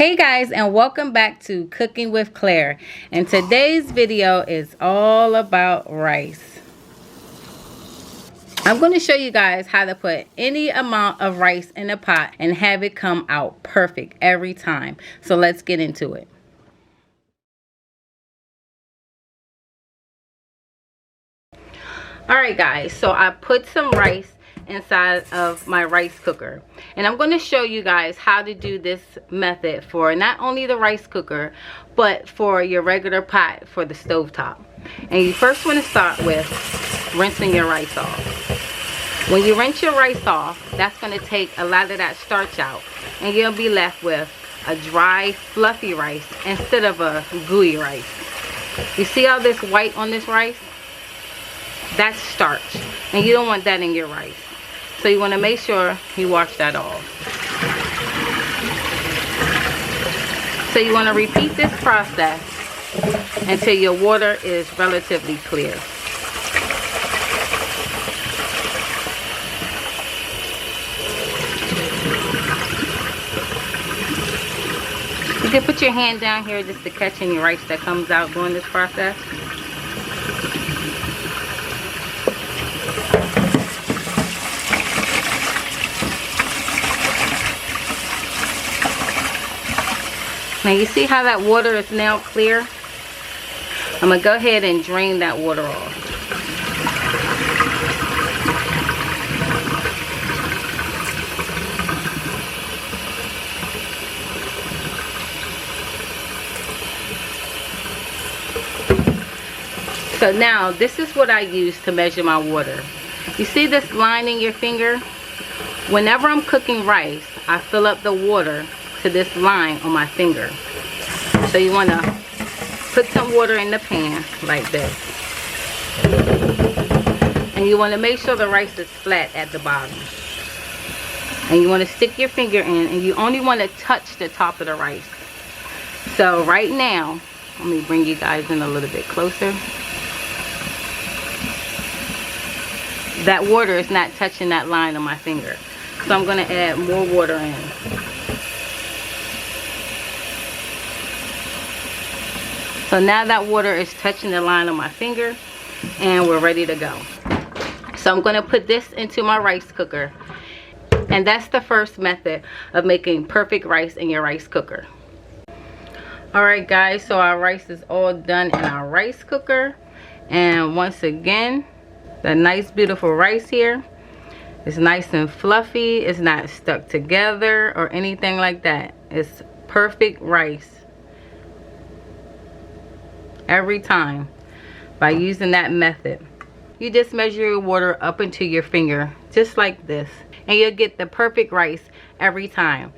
Hey guys, and welcome back to Cooking with Claire. And today's video is all about rice. I'm going to show you guys how to put any amount of rice in a pot and have it come out perfect every time. So let's get into it. Alright guys, so I put some rice inside of my rice cooker, and I'm going to show you guys how to do this method for not only the rice cooker but for your regular pot for the stovetop. And you first want to start with rinsing your rice off. When you rinse your rice off, that's going to take a lot of that starch out, and you'll be left with a dry fluffy rice instead of a gooey rice. You see all this white on this rice? That's starch, and you don't want that in your rice. So you want to make sure you wash that off. So you want to repeat this process until your water is relatively clear. You can put your hand down here just to catch any rice that comes out during this process. Now you see how that water is now clear? I'm going to go ahead and drain that water off. So now this is what I use to measure my water. You see this line in your finger? Whenever I'm cooking rice, I fill up the water to this line on my finger. So you want to put some water in the pan like this, and you want to make sure the rice is flat at the bottom, and you want to stick your finger in, and you only want to touch the top of the rice. So right now, let me bring you guys in a little bit closer. That water is not touching that line on my finger, so I'm going to add more water in. So now that water is touching the line on my finger, and we're ready to go. So I'm going to put this into my rice cooker. And that's the first method of making perfect rice in your rice cooker. Alright guys, so our rice is all done in our rice cooker. And once again, the nice beautiful rice here is nice and fluffy. It's not stuck together or anything like that. It's perfect rice every time by using that method. You just measure your water up into your finger just like this, and you'll get the perfect rice every time.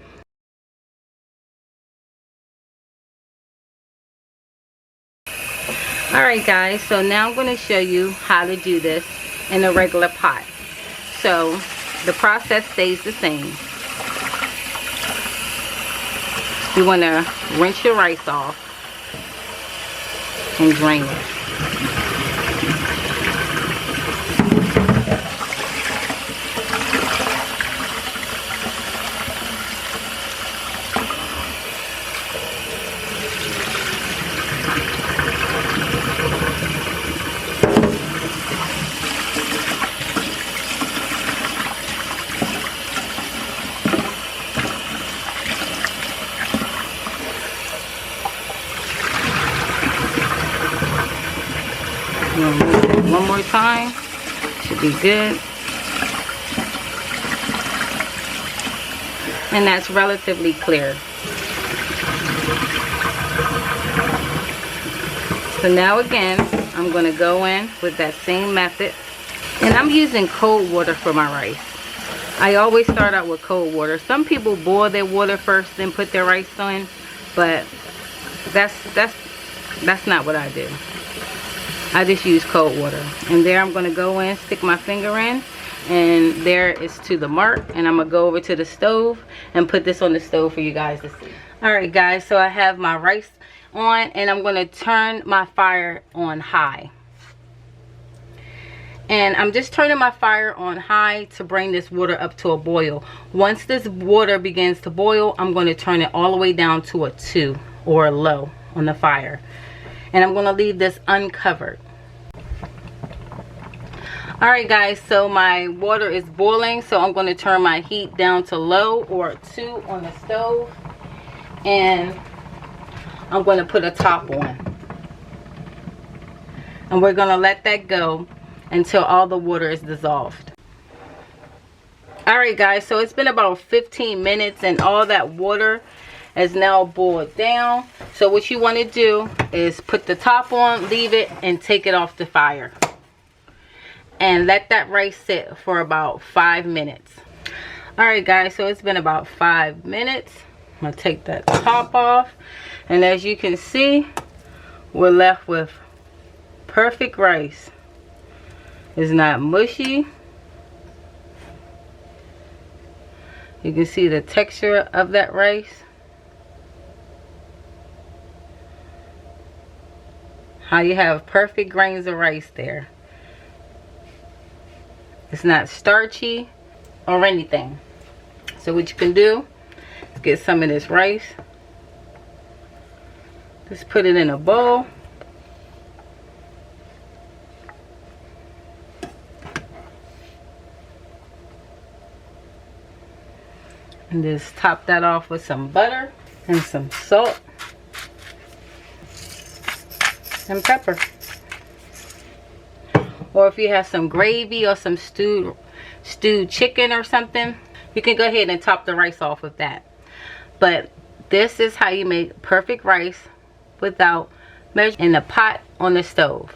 Alright guys, so now I'm going to show you how to do this in a regular pot. So the process stays the same. You want to rinse your rice off and drain it. One more time, should be good. And that's relatively clear. So now again, I'm going to go in with that same method, and I'm using cold water for my rice. I always start out with cold water. Some people boil their water first, then put their rice in, but that's not what I do. I just use cold water. And there I'm going to go in, stick my finger in, and there is to the mark. And I'm going to go over to the stove and put this on the stove for you guys to see. Alright guys, so I have my rice on, and I'm going to turn my fire on high. And I'm just turning my fire on high to bring this water up to a boil. Once this water begins to boil, I'm going to turn it all the way down to a 2 or a low on the fire. And I'm going to leave this uncovered. Alright guys, so my water is boiling, so I'm going to turn my heat down to low or 2 on the stove. And I'm going to put a top on. And we're going to let that go until all the water is dissolved. Alright guys, so it's been about 15 minutes and all that water is now boiled down. So what you want to do is put the top on, leave it, and take it off the fire. And let that rice sit for about 5 minutes. Alright guys, so it's been about 5 minutes. I'm going to take that top off. And as you can see, we're left with perfect rice. It's not mushy. You can see the texture of that rice. How you have perfect grains of rice there. It's not starchy or anything. So what you can do is get some of this rice. Just put it in a bowl. And just top that off with some butter and some salt and pepper. Or if you have some gravy or some stewed chicken or something, you can go ahead and top the rice off with that. But this is how you make perfect rice without measuring in the pot on the stove.